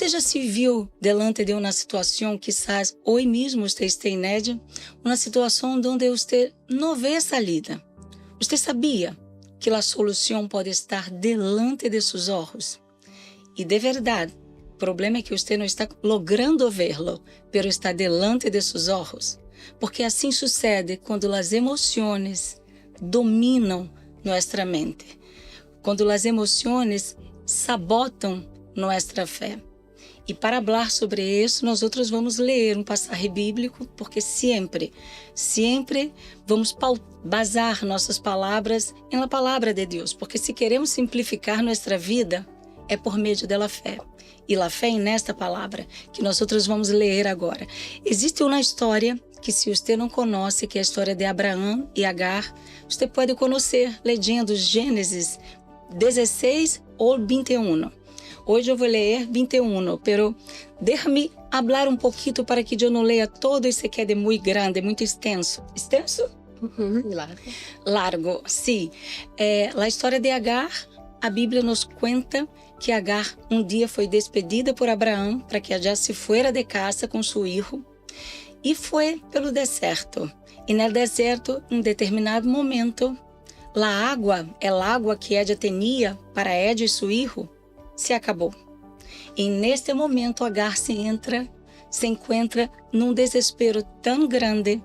já se viu delante de uma situação, quizás hoje mesmo você esteja nela, uma situação onde você não vê salida? Você sabia que a solução pode estar delante de seus olhos? E de verdade, o problema é que você não está logrando vê-lo, mas está delante de seus olhos. Porque assim sucede quando as emoções dominam nossa mente. Quando as emoções sabotam nossa fé. E para falar sobre isso, nós outros vamos ler um passagem bíblico, porque sempre vamos basar nossas palavras na palavra de Deus. Porque se queremos simplificar nossa vida, é por meio da fé. E a fé é nesta palavra que nós outros vamos ler agora. Existe uma história que, se você não conhece, que é a história de Abraão e Agar, você pode conhecer lendo Gênesis 16 ou 21. Hoje eu vou ler 21, pero déjame falar um pouquinho para que eu não leia todo e se quede muito grande, muito extenso. Extenso? Largo. Largo, sim. A história de Agar, a Bíblia nos conta que Agar um dia foi despedida por Abraão para que ela se fuera de casa com seu filho e foi pelo deserto. E no deserto, em determinado momento, a água que ela tinha para ela e seu filho, se acabou. E neste momento Agar se encontra num desespero tão grande,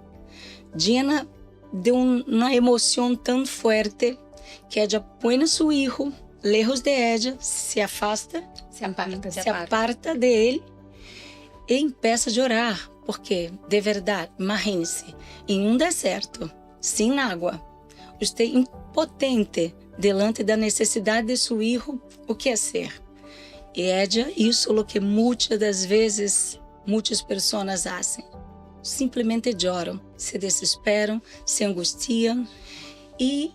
llena de uma emoção tão forte, que ela põe no seu filho, lejos de ela, se aparta dele e começa a chorar, porque, de verdade, imagine-se, em um deserto, sem água, você é impotente delante da necessidade de seu filho, o que é ser? E é isso o que muitas das vezes muitas pessoas fazem. Simplesmente choram, se desesperam, se angustiam. E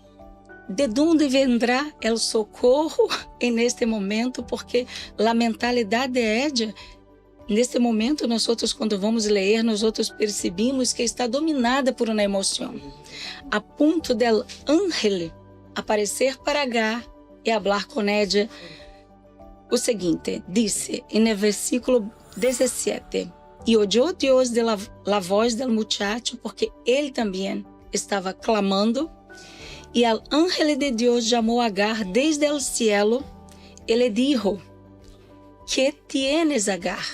de onde vendrá o socorro neste momento? Porque a mentalidade de ella, neste momento, nós outros, quando vamos ler, nós outros percebemos que está dominada por uma emoção. A ponto del ángel aparecer para Agar e falar com ella o seguinte, disse no versículo 17: E oyó Deus de la voz del muchacho, porque ele também estava clamando, e al ángel de Deus chamou Agar desde el cielo, e le dijo: ¿Qué tienes, Agar?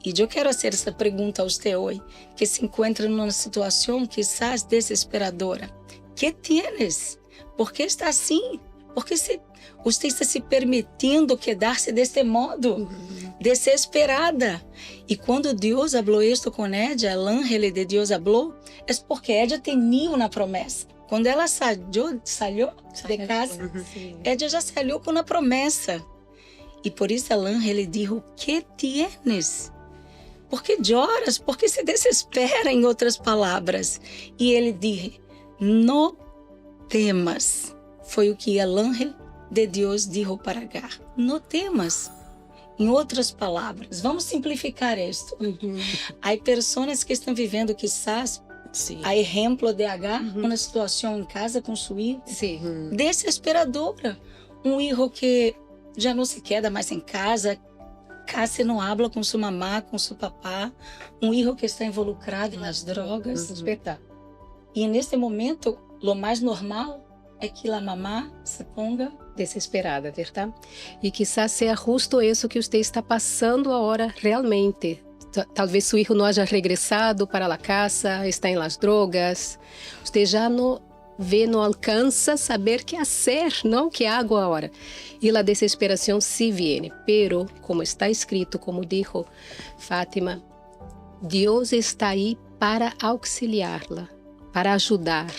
E eu quero fazer essa pergunta a você hoje, que se encontra numa situação quizás desesperadora. ¿Qué tienes? ¿Por que está assim? Por que você está se permitindo quedar-se deste modo, desesperada? E quando Deus falou isto com ela, o ángel de Deus falou, é porque ela tinha uma promessa. Quando ela saiu de casa, ela já saiu com uma promessa. E por isso o ángel lhe disse: "Que tienes? Por que choras? Por que se desespera?" Em outras palavras. E ele disse: "Não temas." Foi o que o ángel de Deus disse para Agar. Não temas. Em outras palavras, vamos simplificar isto. Há pessoas que estão vivendo, quizás, a exemplo de Agar, uma situação em casa com seu filho, desesperadora. Um filho que já não se queda mais em casa, quase não habla com sua mamá, com seu papá. Um filho que está involucrado nas drogas. E neste momento, o mais normal é que a mamá se ponga desesperada, verdade? E quizás seja justo isso que você está passando agora realmente. Talvez seu filho não haja regressado para a casa, está em las drogas. Você já não vê, não alcança saber que fazer, não que hago agora. E a desesperação se viene. Pero, como está escrito, como dijo Fátima, Deus está aí para auxiliá-la, para ajudar.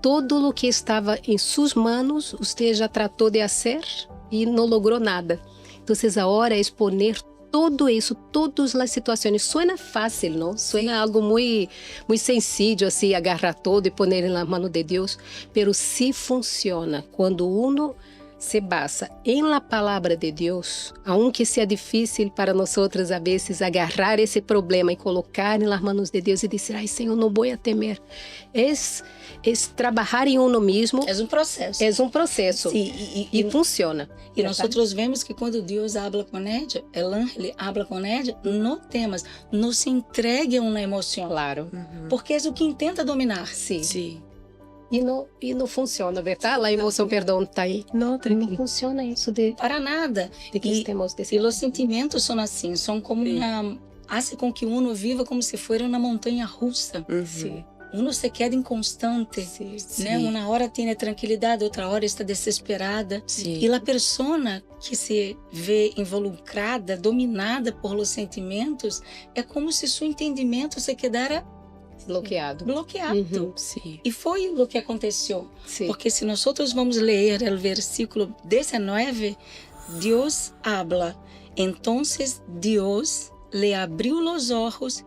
Todo o que estava em suas mãos, você já tratou de fazer e não logrou nada. Então, agora é exponer todo isso, todas as situações. Suena fácil, não? Suena algo muito sencillo, assim, agarrar todo e poner na mão de Deus. Pero sí funciona quando uno se basa em la palavra de Deus, aunque seja difícil para nós outros a vezes agarrar esse problema e colocar nas mãos de Deus e dizer, ai Senhor, não vou temer. É trabalhar em uno mesmo. É um processo. É um processo. Sí, e funciona. E nós vemos que quando Deus habla com ella, ele habla com ella, no temas, não se entregue a uma emoção. Claro. Porque é o que tenta dominar. Sim. Sí. E não funciona, verdade? A emoção, perdão, está aí. Não funciona isso de Para nada. que estamos E os sentimentos são assim, são como hace com que uno viva como se fosse uma montanha russa. Sim. Uno se queda inconstante, né? Uma hora tem tranquilidade, outra hora está desesperada. Sí. E a pessoa que se vê involucrada, dominada por los sentimentos, é como se seu entendimento se quedara bloqueado. Sí. E foi o que aconteceu. Sim. Porque se nós vamos ler o versículo 19, Deus habla. Entonces Deus le abriu os olhos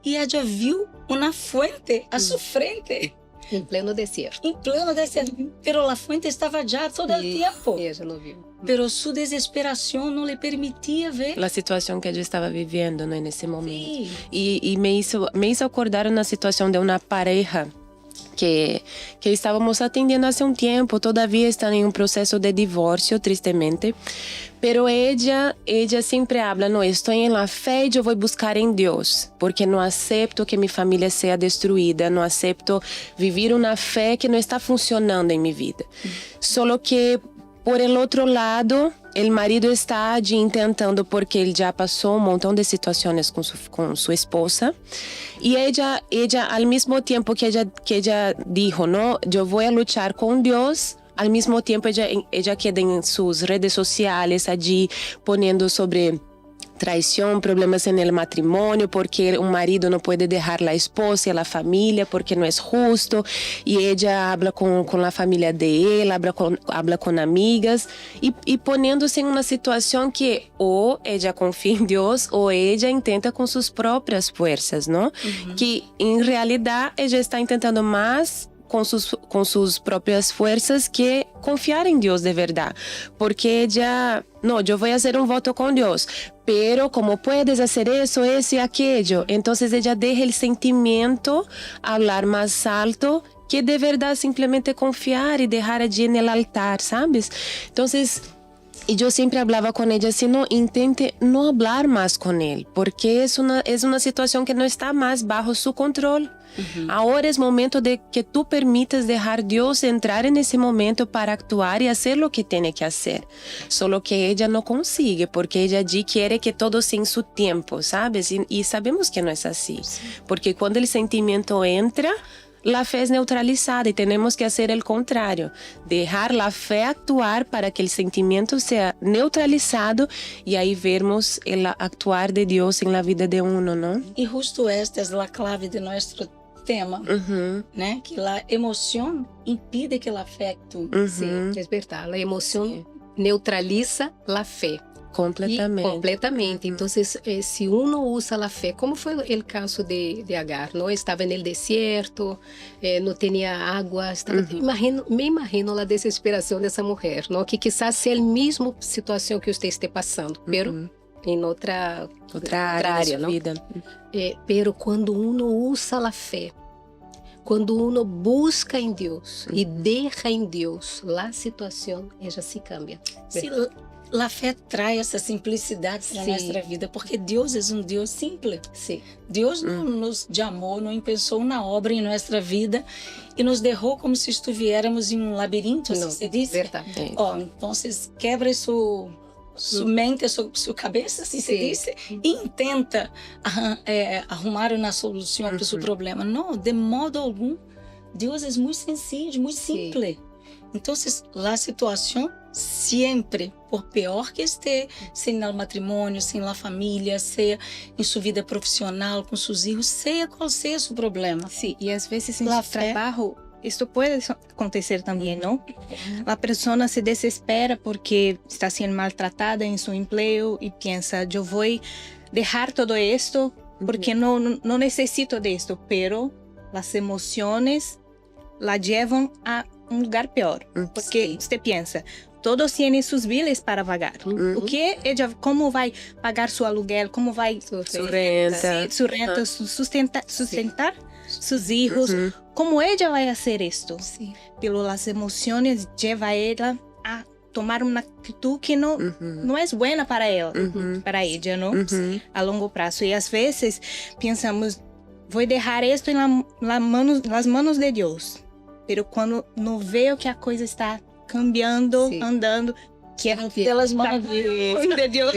e ella viu uma fuente a sua frente. Em pleno deserto. Em pleno deserto. Pero a fuente estava já todo o tempo. E ela não viu. Pero sua desesperação não lhe permitia ver. La situación que yo estaba viviendo, ¿no? En ese momento. Sí. Y me hizo acordar una situación de una pareja que estábamos atendiendo hace un tiempo, todavía están en un proceso de divorcio, tristemente, pero ella siempre habla, no, estoy en la fe y yo voy a buscar en Dios, porque no acepto que mi familia sea destruida, no acepto vivir una fe que no está funcionando en mi vida. Solo que por el otro lado, el marido está allí intentando, porque él ya pasó un montón de situaciones con su esposa, y ella al mismo tiempo que ella dijo, no, yo voy a luchar con Dios, al mismo tiempo ella queda en sus redes sociales allí poniendo sobre traición, problemas en el matrimonio, porque un marido no puede dejar la esposa y la familia porque no es justo, y ella habla con la familia de él, habla con amigas, y poniéndose en una situación que o ella confía en Dios o ella intenta con sus propias fuerzas, ¿no? Que en realidad ella está intentando más con sus propias fuerzas que confiar en Dios de verdad, porque ella, no, yo voy a hacer un voto con Dios, pero como puedes hacer eso y aquello, entonces ella deja el sentimiento hablar más alto que de verdad simplemente confiar y dejar allí en el altar, ¿sabes? Entonces, y yo siempre hablaba con ella así, no, intente no hablar más con él, porque es una situación que no está más bajo su control. Ahora es momento de que tú permitas dejar Dios entrar en ese momento para actuar y hacer lo que tiene que hacer. Solo que ella no consigue, porque ella allí quiere que todo sea en su tiempo, ¿sabes? Y sabemos que no es así, porque cuando el sentimiento entra, la fe es neutralizada y tenemos que hacer el contrario, dejar la fe actuar para que el sentimiento sea neutralizado y ahí vemos el actuar de Dios en la vida de uno, ¿no? E justo esta é a clave de nosso tema, né? Que a emoção impide que a fé actue. Sim, é verdade. A emoção neutraliza a fé. Completamente. Então, se uno usa a fé, como foi o caso de Agar, não estava no deserto, não tinha água, me imagino a desesperação dessa mulher, não? Que quizás seja a mesma situação que você esteja passando, pero em outra área, da vida. Pero quando uno usa a fé, quando uno busca em Deus e deixa em Deus, a situação já se cambia. Sim, a fé traz essa simplicidade para a nossa vida, porque Deus é um Deus simples. Sim. Deus não nos chamou, não pensou uma obra em nossa vida e nos deixou como se estivéssemos em um labirinto, assim se diz. Verdade. Então, quebra sua mente, sua cabeça, assim se diz, e tenta arrumar uma solução para o seu problema. Não, de modo algum. Deus é muito sencillo, muito simples. Então, a situação sempre, por pior que esteja, seja no matrimônio, seja na família, seja em sua vida profissional, com seus filhos, seja qual seja o seu problema. Sí, y a veces en su trabajo esto puede acontecer también, ¿no? La persona se desespera porque está siendo maltratada en su empleo y piensa, yo voy a dejar todo esto porque no necesito de esto, pero las emociones la llevan a lugar pior. Porque Sim. você pensa, todos têm seus biles para pagar. O que ela, como vai pagar seu aluguel, como vai Sua renta. sua renta, sustentar seus filhos, como ela vai fazer isto? Sim. Pelas emoções, leva ela a tomar uma atitude que não é boa para ela, não? A longo prazo. E às vezes pensamos, vou deixar isto nas mãos de Deus. Mas quando não vejo que a coisa está cambiando, andando, que é Pelas mãos de Deus,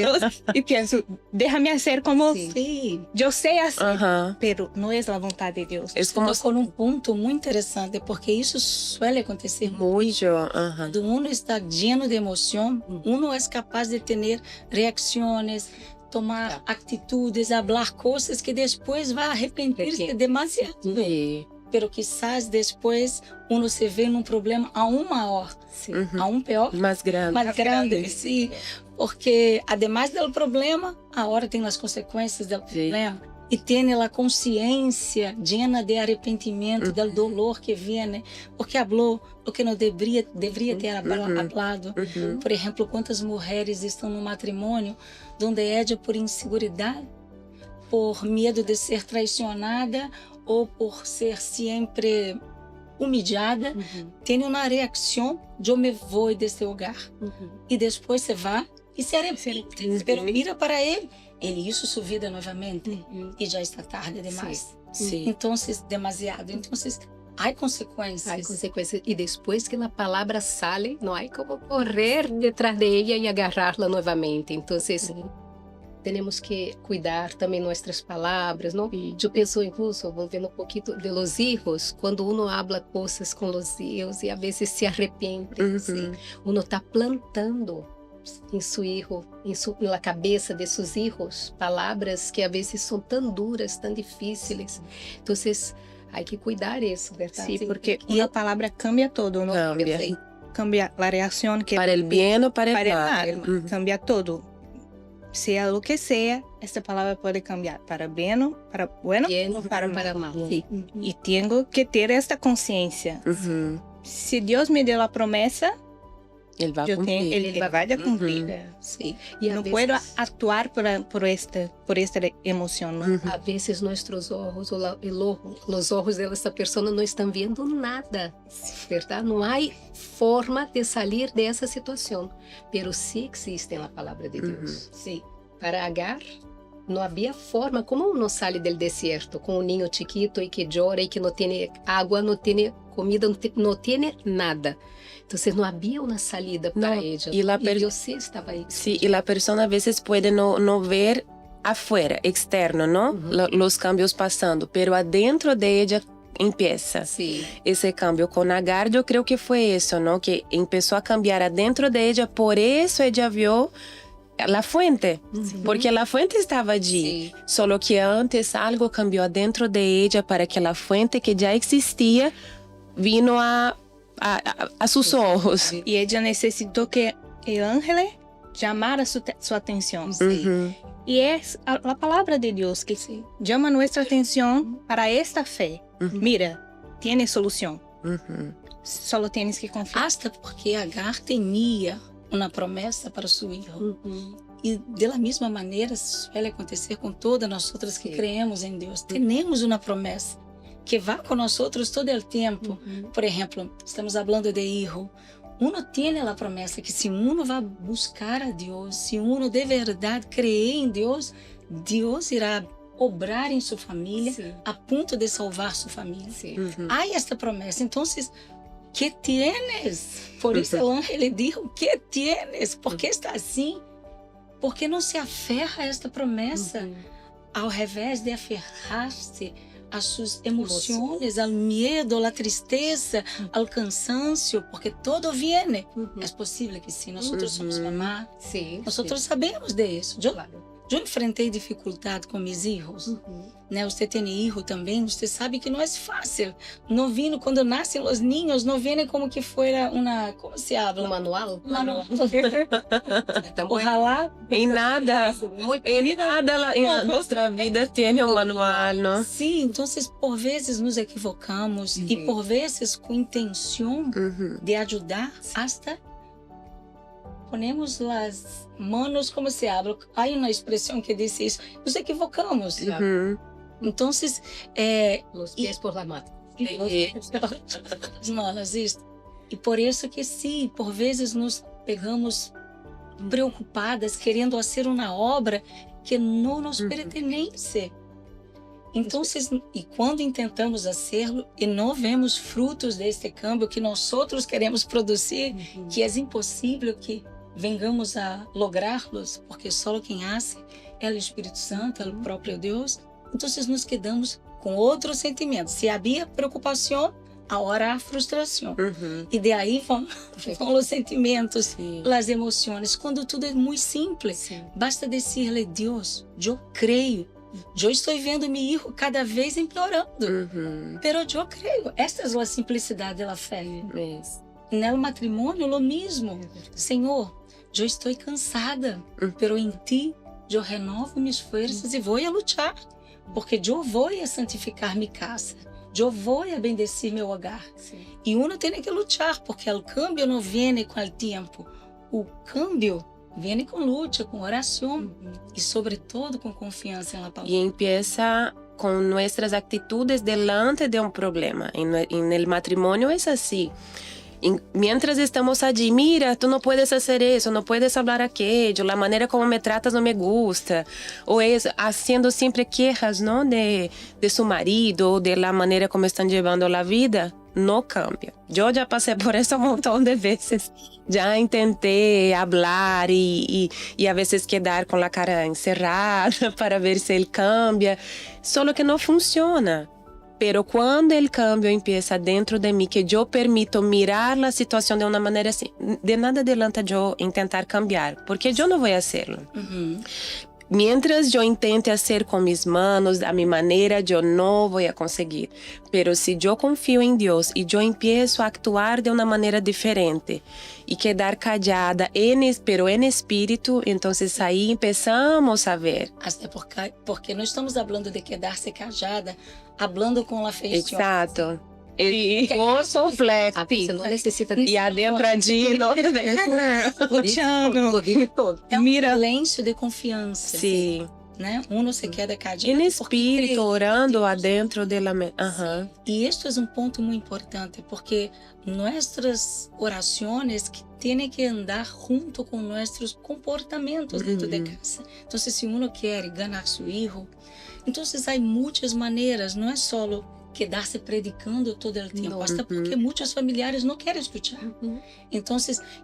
e penso, déjame fazer como Sim. eu sei assim, mas não é a vontade de Deus. Es como Tocou num ponto muito interessante, porque isso suele acontecer mucho. Quando uno está lleno de emoción, uno es capaz de tener reacciones, tomar atitudes, hablar cosas que después va a arrepentirse demasiado. Sí. Pero quizás después uno se ve num problema aún maior, aún peor, Más grande. más grande, sí. Porque además del problema, ahora tem as consequências do problema. E tem a consciência llena de arrependimento, do dolor que viene, porque falou o que não deveria ter falado. Por exemplo, quantas mulheres estão no matrimônio onde ella por inseguridade, por medo de ser traicionada ou por ser sempre humilhada, tem uma reação, eu me vou desse lugar. E depois se vai e se arrepende. Pero mira para ele hizo sua vida novamente e já está tarde demais. Então, demasiado. Então, há consequências. Há consequências. E depois que a palavra sale, não há como correr detrás de ella e agarrá-la novamente. Então, temos que cuidar também nossas palavras, não? Eu penso incluso, voltando um pouquinho de los hijos, quando uno habla coisas com los hijos e a vezes se arrepende, uno está plantando em seu hijo, na cabeça de seus hijos, palavras que a vezes são tão duras, tão difíceis. Então, há que cuidar isso, verdade? Sim, porque uma palavra cambia todo, não? Cambia a reação que para el bien o para el mal. Cambia todo. Sea lo que sea, esta palavra pode cambiar para bem, para bueno, para mal. E tenho que ter esta consciência. Se Deus me deu a promessa, Ele vai cumprir. Ele vai cumprir. E não posso atuar por esta emoção. A vezes nossos olhos, os olhos dessa pessoa não estão vendo nada, verdade? Não há forma de sair dessa situação, mas sim existe na palavra de Deus. Para Agar, não havia forma. Como uno sai do deserto com um ninho chiquito e que chora e que não tem água, não tem comida, não tem nada. Então, não havia uma saída para ella. E você estava aí. Sí, y la persona a veces puede no ver afuera, externo, ¿no? Los cambios pasando, pero adentro de ella empieza ese cambio. Con Agar yo creo que fue eso, ¿no? Que empezó a cambiar adentro de ella, por eso ella vio la fuente, porque la fuente estaba allí, solo que antes algo cambió adentro de ella para que la fuente que ya existía vino a sus ojos. E ela necessitou que o ángel chamara sua atenção. E é a palavra de Deus que chama nossa atenção para esta fé. Mira, tem solução. Só tens que confiar. Hasta porque Agar tinha uma promessa para seu filho. E da mesma maneira, suele acontecer com todas nós outras que creemos em Deus. Temos uma promessa que vai com nós outros todo o tempo. Por exemplo, estamos falando de hijo. Uno tem a promessa que se uno vai buscar a Deus, se uno de verdade crer em Deus, Deus irá obrar em sua família a ponto de salvar sua família. Há esta promessa. Então, que tienes? Por isso o anjo lhe disse, que tienes? Por que está assim? Porque não se aferra a esta promessa, ao revés de aferrar-se a suas emoções, ao medo, à tristeza, ao cansancio, porque todo viene. É possível que sim, nós somos mamá, nós sabemos disso. Eu enfrentei dificuldade com meus filhos. Né? Você tem filho também, você sabe que não é fácil. Não vindo, quando nascem os ninhos, não vêm como que fuera uma, como se habla? Manual? Manual. Ojalá. Em nada em nossa vida tem um manual, não? Sim, então por vezes nos equivocamos e por vezes com intenção de ajudar, hasta ponemos as manos como se habla. Há uma expressão que diz isso, nos equivocamos. Então, Los pies por la mata. as manos, isso. E por isso que sim, por vezes nos pegamos preocupadas, querendo fazer uma obra que não nos pertence. Então, e quando tentamos fazê-lo e não vemos frutos deste câmbio que nós outros queremos produzir, que é impossível que vengamos a lográ-los, porque só quem hace é o Espírito Santo, é o próprio Deus. Então, nos quedamos com outros sentimentos. Se havia preocupação, agora há frustração. E de aí vão os sentimentos, as emoções, quando tudo é muito simples. Basta dizer-lhe, Deus, eu creio. Eu estou vendo meu filho cada vez empeorando. Pero eu creio. Esta é a simplicidade da fé. No matrimônio, o mesmo. Senhor, eu estou cansada, pero em ti eu renovo minhas forças e vou a lutar, porque eu vou a santificar minha casa, eu vou a bendecir meu hogar. E uno tem que lutar, porque o câmbio não vem com o tempo. O câmbio vem com luta, com oração e, sobretudo, com confiança na palavra. E empieza com nossas atitudes delante de um problema. Em matrimônio é assim. Mientras estamos allí, mira, tú no puedes hacer eso, no puedes hablar aquello, la manera como me tratas no me gusta, o es haciendo siempre quejas, ¿no? de su marido, de la manera como están llevando la vida, no cambia. Yo ya pasé por eso un montón de veces. Ya intenté hablar y a veces quedar con la cara encerrada para ver si él cambia, solo que no funciona. Pero cuando el cambio empieza dentro de mí, que yo permito mirar la situación de una manera así, de nada adelanta yo intentar cambiar, porque yo no voy a hacerlo. Mientras yo intente hacer con mis manos, a mi manera, yo no voy a conseguir. Pero si yo confío en Dios y yo empiezo a actuar de una manera diferente y quedar callada, pero en espíritu, entonces ahí empezamos a ver. Hasta porque no estamos hablando de quedarse callada, hablando com a feição. Exato. Esforço flex. Você não necessita E adentradinho. Luciano, É um silêncio de confiança. Sim. Né? Uno se queda callado. En espírito, orando adentro de la mente. E este é um ponto muito importante, porque nossas orações que têm que andar junto com nossos comportamentos dentro de casa. Então, se uno quer ganhar seu filho, então há muitas maneiras, não é só quedar-se predicando todo o tempo, hasta porque muitos familiares não querem escutar. Então,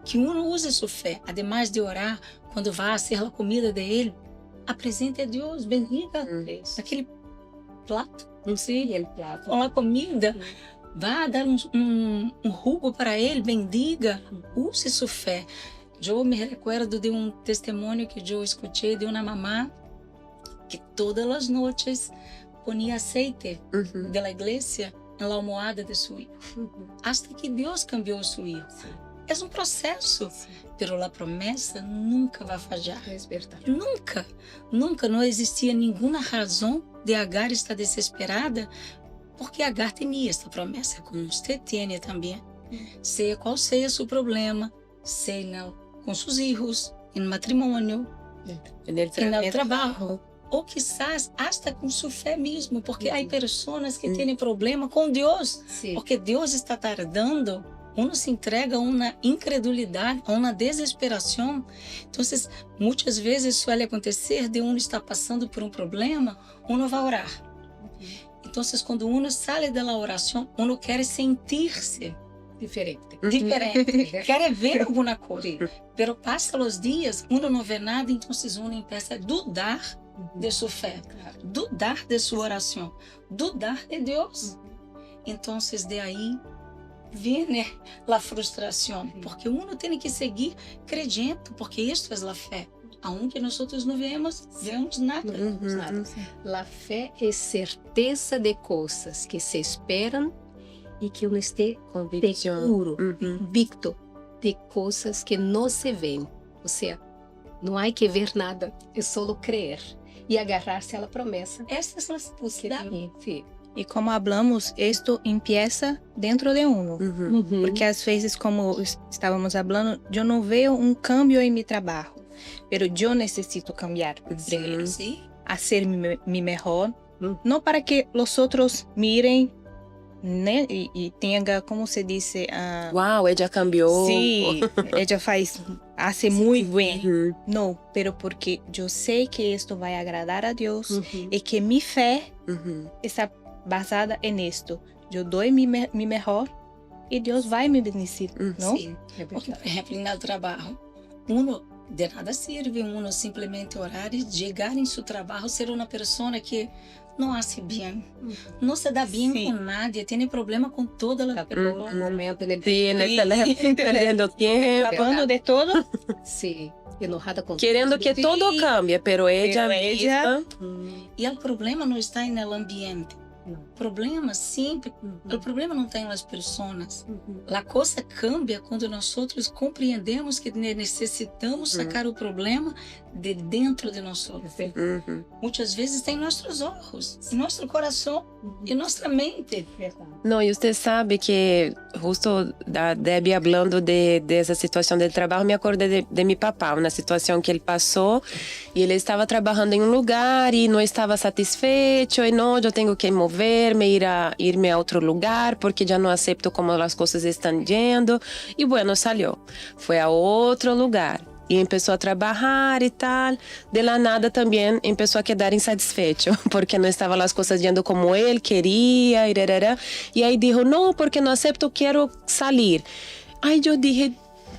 que uno use sua fé, ademais de orar, quando vá fazer a comida de ele, apresente a Deus, bendiga aquele prato, não sei, com a comida, vá dar um jugo para ele, bendiga, use sua fé. Eu me recuerdo de um testemunho que eu escutei de uma mamá que todas as noites ponia aceite de la igreja na almohada de seu filho, hasta que Deus cambiou seu filho. É um processo, pero a promessa nunca vai falhar. Nunca, nunca não existia nenhuma razão de Agar estar desesperada, porque Agar tinha esta promessa, como você tem também. Seja qual seja seu problema, seja com seus filhos, em matrimônio, no trabalho, ou quizás hasta com sua fé mesmo, porque há pessoas que têm problema com Deus, porque Deus está tardando. Uno se entrega a uma incredulidade, a uma desesperação. Então, muitas vezes suele acontecer de uno estar passando por um problema, uno vai orar. Então, quando uno sai da oração, uno quer sentir-se diferente. Quer ver alguma coisa. Pero passa os dias, uno não vê nada, então uno começa a dudar de sua fé, dudar de sua oração, dudar de Deus. Então, de aí viene a frustração, porque uno tem que seguir crendo, porque isto é a fé. aunque nosotros no vemos nada. Nada. La fé é certeza de coisas que se esperam e que uno esté seguro, convicto de coisas que não se veem. Ou seja, não há que ver nada, é só crer e agarrar-se à promessa. Essa é a possibilidade. Sim. Y como hablamos, esto empieza dentro de uno. Porque às vezes, como estávamos hablando, yo no veo un cambio en mi trabajo, pero yo necesito cambiar primero, Sí. hacer mi mejor, no para que los otros miren, né, y tenga, como se dice, Uau, ella cambiou. sí, ella hace muy bien. No, pero porque yo sé que esto va a agradar a Dios y que mi fe está basada en esto. Yo doy mi mejor y Dios va a me bendecir, ¿no? Sim. Porque, por exemplo, no trabalho, uno de nada sirve uno simplesmente orar e chegar em seu trabalho ser uma pessoa que não hace bem, não se dá bem Sim. com nadie, tem problema com toda a pessoa. Um momento ele Sí, en el teléfono, perdiendo tiempo. Acabando de todo, se enojada com Querendo que Sí. todo cambie, pero ella ella- misma... E o problema não está no ambiente. Não. O problema sempre, o problema não está nas pessoas. A coisa cambia quando nós outros compreendemos que necessitamos sacar o problema de dentro de nós. Muitas vezes tem nossos olhos, nosso coração e nossa mente. No, y usted sabe que justo da Debbie hablando de esa situación del trabajo, me acordé de mi papá, una situación que él pasó y él estaba trabajando en un lugar y no estaba satisfecho y no, yo tengo que moverme, irme a otro lugar porque ya no acepto cómo las cosas están yendo. Y bueno, salió, fue a otro lugar. E começou a trabalhar e tal. De la nada também começou a quedar insatisfecho, porque não estavam as coisas yendo como ele queria. E aí dijo, não, porque não acepto, quero sair. Aí eu dije,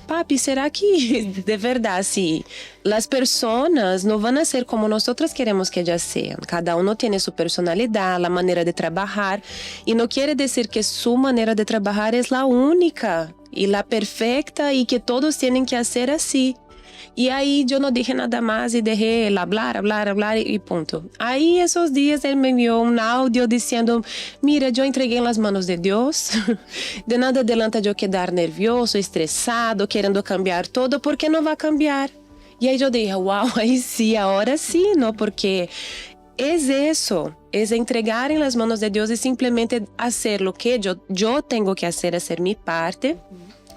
papi, será que de verdade, sim, as pessoas não vão ser como nós queremos que elas sejam? Cada um tem sua personalidade, a maneira de trabalhar. E não quer dizer que sua maneira de trabalhar é a única e a perfeita e que todos têm que fazer assim. E aí eu não dije nada mais e deixei hablar e ponto. Aí esses dias ele me enviou um áudio dizendo, mira, eu entreguei nas mãos de Deus, de nada adianta eu quedar nervioso, estressado, querendo cambiar todo, porque não vai cambiar. E aí eu dije, uau, aí sim, agora sim, não? Porque é isso, é entregar em las manos de Deus e simplesmente fazer o que eu tenho que fazer minha parte,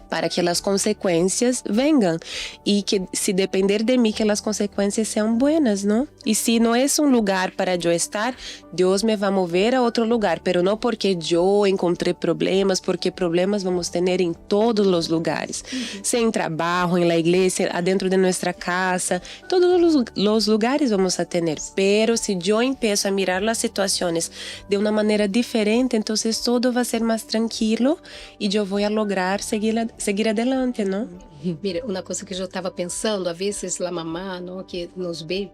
para que as consequências venham e que se depender de mim que as consequências sejam buenas, não? E se não é um lugar para eu estar, Deus me vai mover a outro lugar, pero não porque eu encontrei problemas, porque problemas vamos ter em todos os lugares, sem trabalho, em la igreja, adentro de nossa casa, todos os lugares vamos a ter. Pero se eu empiezo a mirar as situações de uma maneira diferente, então todo vai ser mais tranquilo e eu vou a lograr seguir adelante, não? Mira, uma coisa que eu estava pensando, a vezes a mamá, não, que nos vê,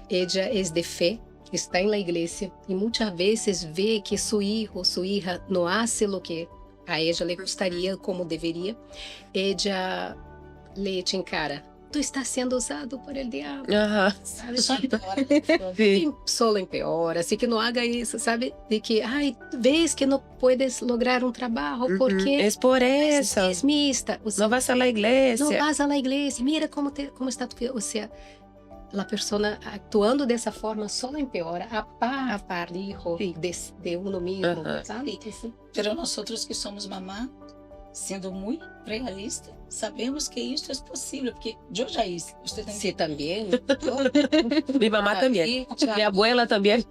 ella é de fé, está em la igreja e muitas vezes vê que seu filho ou sua hija não hace o que a ella le gostaria, como deveria, ella le encara. Tu estás sendo usado por el diabo. Sabe, só piora. E solo empeora, assim que não haga isso, sabe? De que, ai, ves que não puedes lograr um trabalho porque É por isso. és mista. Não vas a la igreja. Não vas a la igreja, mira como está tu filho. Ou seja, a pessoa actuando dessa forma só empeora a par de uno mesmo, sabe? Pero nós outros que somos mamá, sendo muito realista, sabemos que isso é possível, porque eu já hice. Você tem Você também. Minha mamá também. Minha abuela também.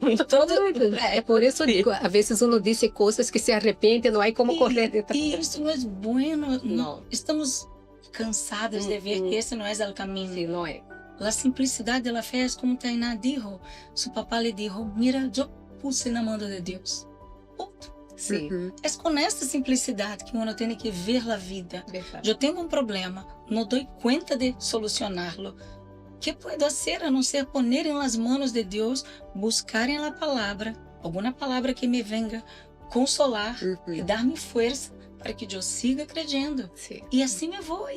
É por isso que às vezes uno diz coisas que se arrepende, não há como correr detrás. E isso não é bueno. Não. Estamos cansadas de ver que esse não é o caminho. Sim, não é. A simplicidade da fé é como Tainá dijo. Seu papá lhe dijo, mira, eu puse na mão de Deus. Ponto. Sim. É com esta simplicidade que uno tem que ver a vida. Eu tenho um problema, não dou conta de solucioná-lo. Que posso fazer a não ser poner em las manos de Deus, buscar em la palavra, alguma palavra que me venga consolar e dar-me força para que eu siga crendo. Sim. E assim me vou.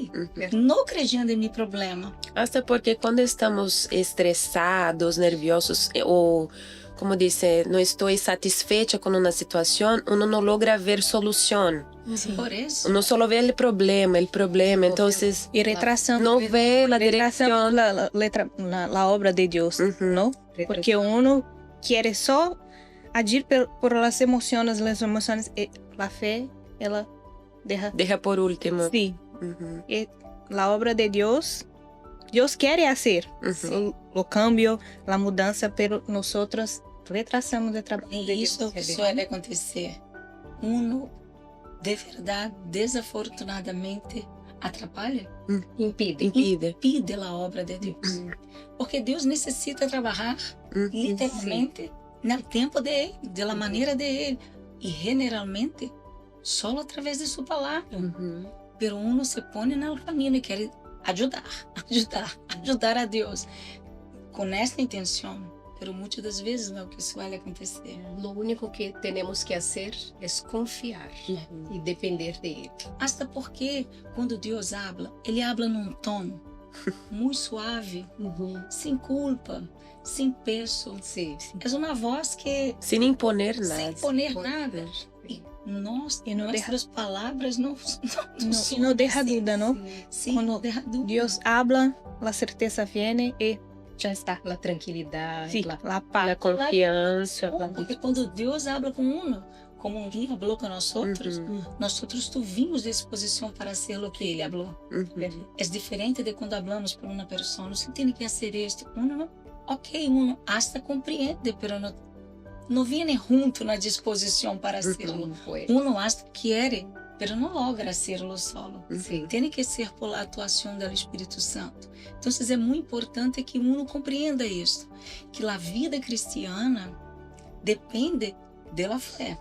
Não crendo em meu problema. Hasta porque quando estamos estressados, nerviosos ou, como disse, não estou satisfeita com uma situação, uno não logra ver solução. Por isso. Uno solo vê o problema, Então, Y retrasando, não vê a direção. la obra de Dios, ¿no? Porque uno quiere só agir por las emociones, la fe, ela Deja por último. Sí. Y la obra de Dios quiere hacer o cambio, la mudança, pero nosotros retrasamos o trabalho de Deus. Isso suele acontecer. Uno, de verdade, desafortunadamente, atrapalha, impide a obra de Deus. Porque Deus necessita trabalhar literalmente no tempo de Ele, da maneira de Ele. E generalmente, só através de sua palavra. Pero uno se põe no caminho e quer ajudar a Deus com essa intenção. Pero muitas das vezes não é o que suele acontecer. Lo único que temos que fazer é confiar e depender dele. Hasta porque quando Deus habla, Ele habla num tom muito suave, sem culpa, sem peso. Sim. É uma voz que Sem imponer nada. sem imponer nada. E nossas palavras não deja duda, ¿no? Sim, Quando deja dúvida. Deus habla, la certeza viene e já está. A tranquilidade, Sí, la paz. A confiança. Porque quando Deus habla com uno, como um guia falou com nós tuvimos disposição para ser o que Ele falou. É diferente de quando falamos para uma pessoa, você tem que fazer isto. Uno hasta compreende, pero não vem junto na disposição para serlo. Uno hasta quer, pero não logra serlo solo. Tem que ser por a atuação do Espírito Santo. Então, é muito importante que uno compreenda isso, que a vida cristiana depende da fé.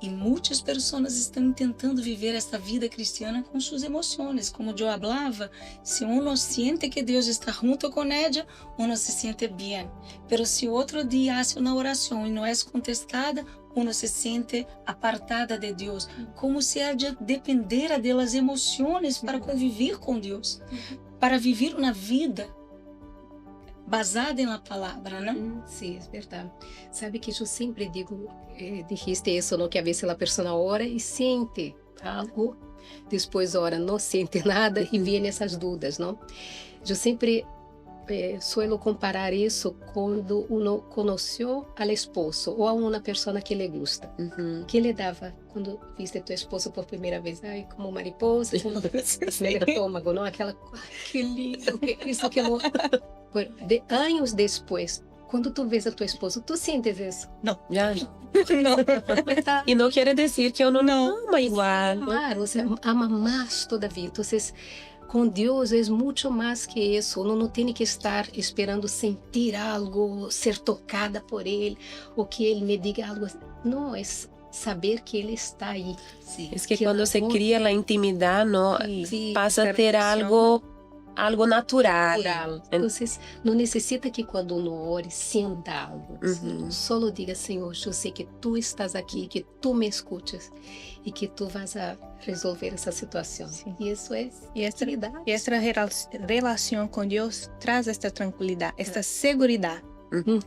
E muitas pessoas estão tentando viver essa vida cristiana com suas emoções. Como eu falava, se uno sente que Deus está junto com ela, uno se sente bem. Pero se outro dia faz uma oração e não é contestada, uno se sente apartada de Deus, como se ela dependera das emoções para conviver com Deus, para viver uma vida baseada na palavra, não? Sim, é verdade. Sabe que eu sempre digo, dijiste isso, no que a vezes a pessoa ora e sente algo, depois ora não sente nada e vem essas dúvidas, não? Eu sempre suelo comparar isso quando uno conheceu al esposo ou a uma pessoa que lhe gusta. Que lhe dava quando viste tu esposo por primeira vez? Ai, como mariposa, como no estômago, não? Aquela, que lindo, que isso, que louco. Anos depois, quando tu vês a tua esposa, tu sentes isso? Não. Já. Não. E não quer dizer que eu não ama igual. Claro, você ama mais todavia. Então, com Deus é muito mais que isso. Uno não tem que estar esperando sentir algo, ser tocada por Ele, ou que Ele me diga algo. Não, é saber que Ele está aí. É que quando se cria a intimidade, não, passa a ter algo natural. Então, não necessita que quando uno ore, sinta algo. Só diga, Senhor, eu sei que Tu estás aqui, que Tu me escutas e que Tu vas a resolver essa situação. E isso é tranquilidade. E essa relação com Deus traz esta tranquilidade, esta segurança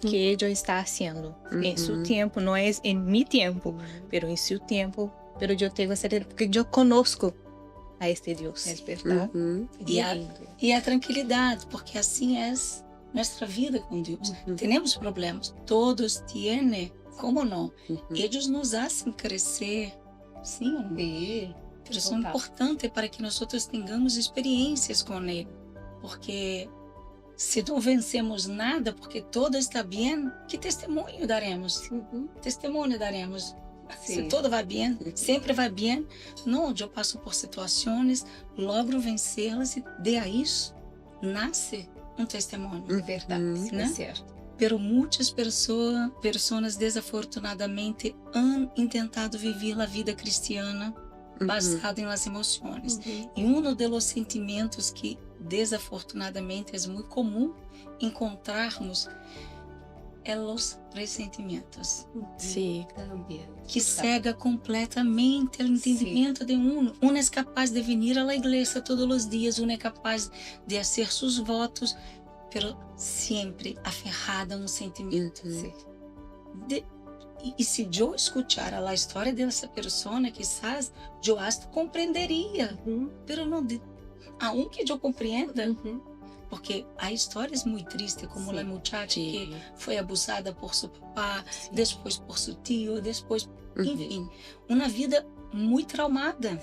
que Ele está fazendo em seu tempo, não é em meu tempo, mas em seu tempo. Mas eu tenho a certeza, porque eu conosco a este Deus. É verdade. E a tranquilidade, porque assim é nossa vida com Deus. Temos problemas, todos têm, como não? Eles nos fazem crescer, sim ou não? Eles são importantes para que nós tenhamos experiências com Ele, porque se não vencemos nada, porque todo está bem, que testemunho daremos? Testemunho daremos. Se tudo vai bem, sempre vai bem. Não, eu passo por situações, logro vencê-las e de aí nasce testemunho. Verdade, né? é certo. Pero muitas pessoas desafortunadamente han tentado viver a vida cristiana baseada nas emoções. E um dos sentimentos que desafortunadamente é muito comum encontrarmos é os ressentimentos, Sí. También. que cega completamente o entendimento de uno. Uno é capaz de vir à igreja todos os dias, uno é capaz de fazer seus votos, pero sempre aferrada a um sentimento. Sí. E se eu escutar a história dessa pessoa, quizás eu hasta compreenderia, pero não aunque eu compreenda, porque há histórias muito tristes, como a muchacha que foi abusada por seu papá, depois por seu tio, depois, enfim, uma vida muito traumada.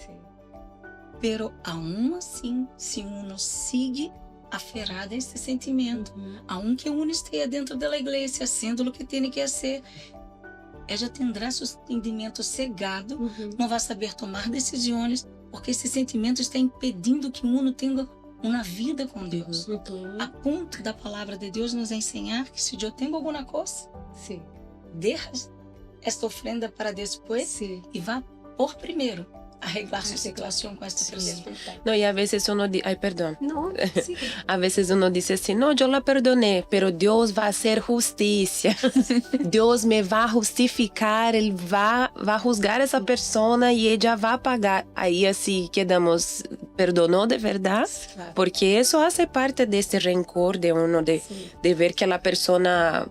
Pero aún assim, se uno sigue aferrado a esse sentimento, aunque uno esteja dentro da igreja, sendo o que tem que ser, ela terá seu entendimento cegado, não vai saber tomar decisões, porque esse sentimento está impedindo que uno tenha uma vida com Deus. A ponto da palavra de Deus nos ensinar que se eu tenho alguma coisa, deixa esta ofrenda para depois e vá por primeiro arreglar sua situação com esta pessoa. No, y a veces uno dice, ay, perdón. No, sí. A veces uno dice así, no, yo la perdoné, pero Dios va a hacer justicia. Dios me va a justificar, Él va a juzgar a esa persona y ella va a pagar. Ahí así quedamos, ¿perdonó de verdad? Claro. Porque eso hace parte de este rencor de uno, de ver que la persona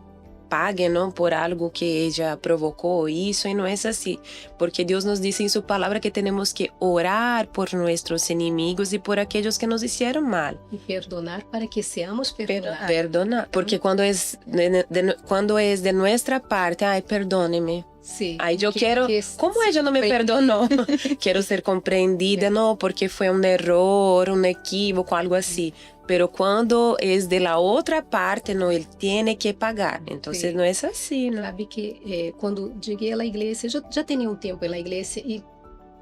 pague, ¿no? Por algo que ella provocó hizo, y no es así, porque Dios nos dice en su palabra que tenemos que orar por nuestros enemigos y por aquellos que nos hicieron mal. Y perdonar para que seamos perdonados. Perdonar, porque cuando es de nuestra parte, ay, perdóneme. Sí. Ay, yo quiero, ¿cómo ella no me perdonó? Quiero ser comprendida, no, porque fue un error, un equívoco, algo así. Pero cuando es de la otra parte, no, él tiene que pagar. Entonces no es así, ¿no? Sabe que quando cheguei à igreja, eu já tinha um tempo na igreja e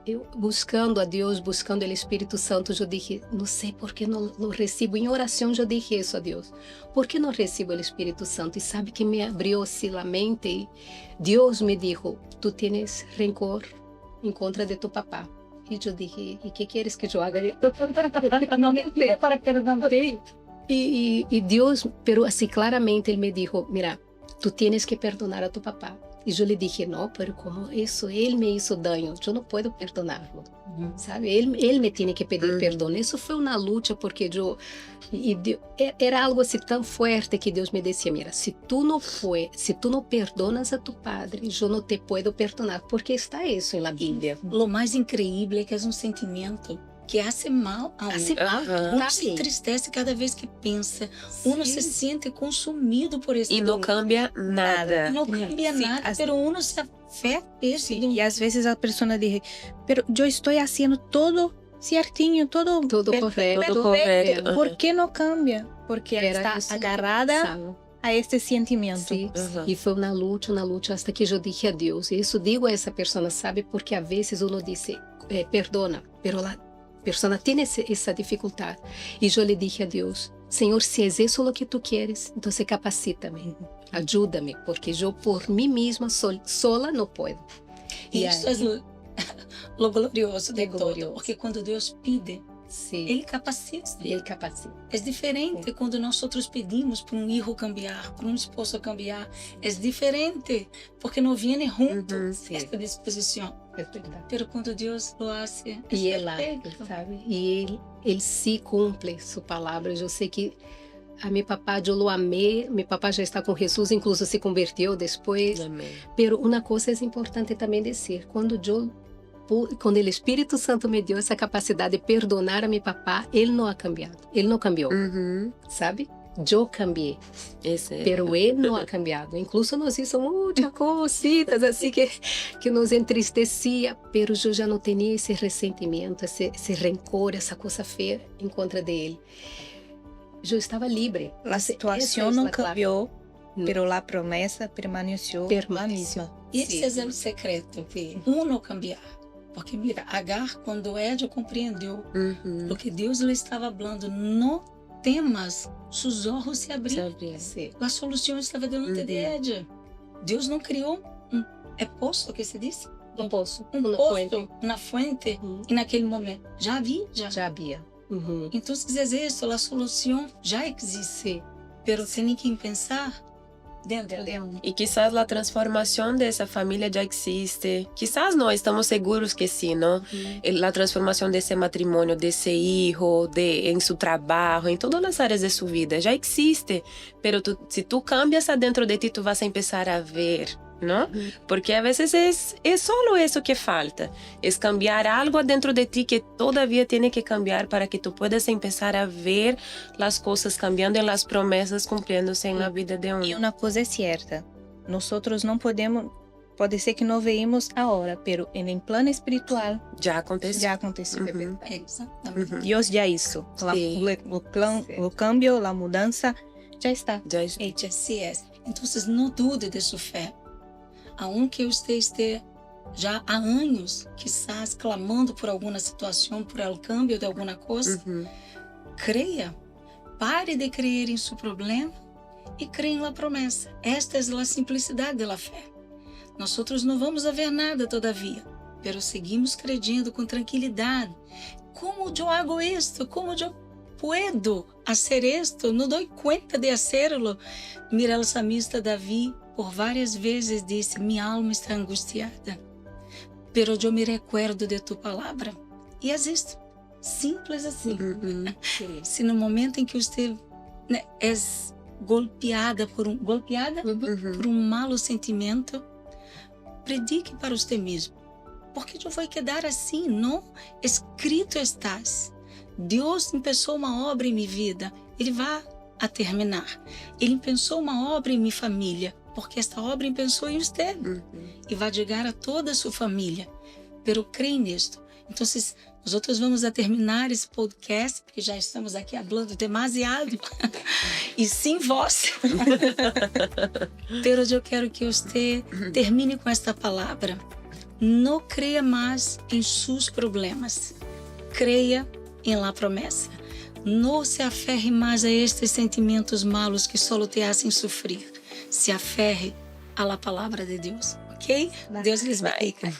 eu buscando a Deus, buscando o Espírito Santo, eu dije, não sei por que não recebo. Em oração, eu dije isso a Deus. Por que não recebo o Espírito Santo? E sabe que me abriu-se a mente e Deus me disse, tu tienes rencor em contra de tu papá. E eu dije, e que queres que eu haga? Não me sei para perdonar. E Deus, pero assim claramente, Ele me disse, mira, tu tienes que perdonar a tu papá. E eu lhe dije, não, pero como isso, ele me hizo daño, eu não posso perdoná-lo, sabe? Ele me tinha que pedir perdão. Isso foi uma luta, porque era algo assim tão forte que Deus me dizia, mira, se tu não perdonas a tu padre, eu não te puedo perdonar, porque está isso na Bíblia. O mais incrível é que é um sentimento que hace mal a uno. Uno se entristece cada vez que pensa. Uno se siente consumido por esse E não cambia nada. Não cambia nada, mas uno se afeta. E às vezes a pessoa diz, pero eu estou fazendo todo certinho, todo correto. ¿Por que não cambia? Porque ela está agarrada a este sentimento. Sim. E foi uma luta, até que eu dije a Deus. E isso digo a essa pessoa, sabe? Porque às vezes uno diz, perdona, pero a pessoa tem essa dificuldade. E eu lhe dije a Deus, Senhor, se é isso o que tu queres, então capacita-me, ajuda-me, porque eu por mim mesma sola não posso. E isso é o glorioso de todo, porque quando Deus pede, Ele capacita. Ele capacita. É diferente quando nós pedimos para um filho cambiar, para um esposo cambiar. É diferente, porque não vem junto esta disposição. Mas quando Deus lo hace, e Ele, sabe? E Ele se cumpre sua palavra. Eu sei que a meu papá, eu o amei. Meu papá já está com Jesus, incluso se converteu depois. Amém. Pero uma coisa é importante também dizer, quando o Espírito Santo me deu essa capacidade de perdonar a meu papá, ele não ha cambiado. Ele não cambiou, sabe? Eu cambiei, pero ele não ha cambiado. Incluso nós hicimos muitas cositas assim que nos entristecia, pero eu já não tinha esse ressentimento, esse rancor, essa coisa feia em contra dele. Eu estava livre. A situação não cambiou, pero a promessa permaneceu a mesma. E esse é o secreto, não cambiar. Porque mira, Agar, quando ela compreendeu o que Deus lhe estava falando, não temas, seus olhos se abriram. A solução estava diante de ela. Deus não criou poço, que se diz? Poço. Poço na fuente, e naquele momento já havia. Então, se dizer isso, a solução já existe. Pero tem que pensar dentro de um. Y quizás la transformación de esa familia ya existe. Quizás no, estamos seguros que sí, ¿no? La transformación de ese matrimonio, de ese hijo, en su trabajo, en todas las áreas de su vida, ya existe. Pero si tú cambias adentro de ti, tú vas a empezar a ver, ¿no? Porque a veces es solo eso que falta. Es cambiar algo adentro de ti que todavía tiene que cambiar para que tú puedas empezar a ver las cosas cambiando y las promesas cumpliéndose en la vida de uno. E uma coisa é certa, nosotros não podemos, pode ser que não veamos agora, pero em plano espiritual Ya aconteció. já aconteceu. Exatamente. Deus já hizo. Sí. O cambio, a mudança já está. Ya Gente, assim é. Então, não dude de sua fé. Aunque você esteja já há anos, quizás, clamando por alguma situação, por el cambio de alguma coisa, creia. Pare de crer em seu problema e creia na promessa. Esta é a simplicidade da fé. Nós outros não vamos a ver nada todavia, pero seguimos crendo com tranquilidade. Como eu hago isto? Como eu puedo hacer esto? Não dou conta de hacerlo. Mira, o salmista Davi por várias vezes disse: minha alma está angustiada, pero eu me recuerdo de tu palavra. E existo. Simples assim. Se no momento em que você é golpeada por um malo sentimento, predique para você mesmo. Porque eu vou quedar assim, não? Escrito estás. Deus começou uma obra em minha vida, Ele vai a terminar. Ele pensou uma obra em minha família, porque esta obra pensou em você e vai chegar a toda a sua família. Pero creio nisto. Então, nós outros vamos a terminar esse podcast, porque já estamos aqui falando demasiado e sem voz. Pero eu quero que você termine com esta palavra. Não creia mais em seus problemas. Creia em la promessa. Não se aferre mais a estes sentimentos malos que só te hacen sofrer. Se aferre à palavra de Deus, ok? Deus lhes bendiga.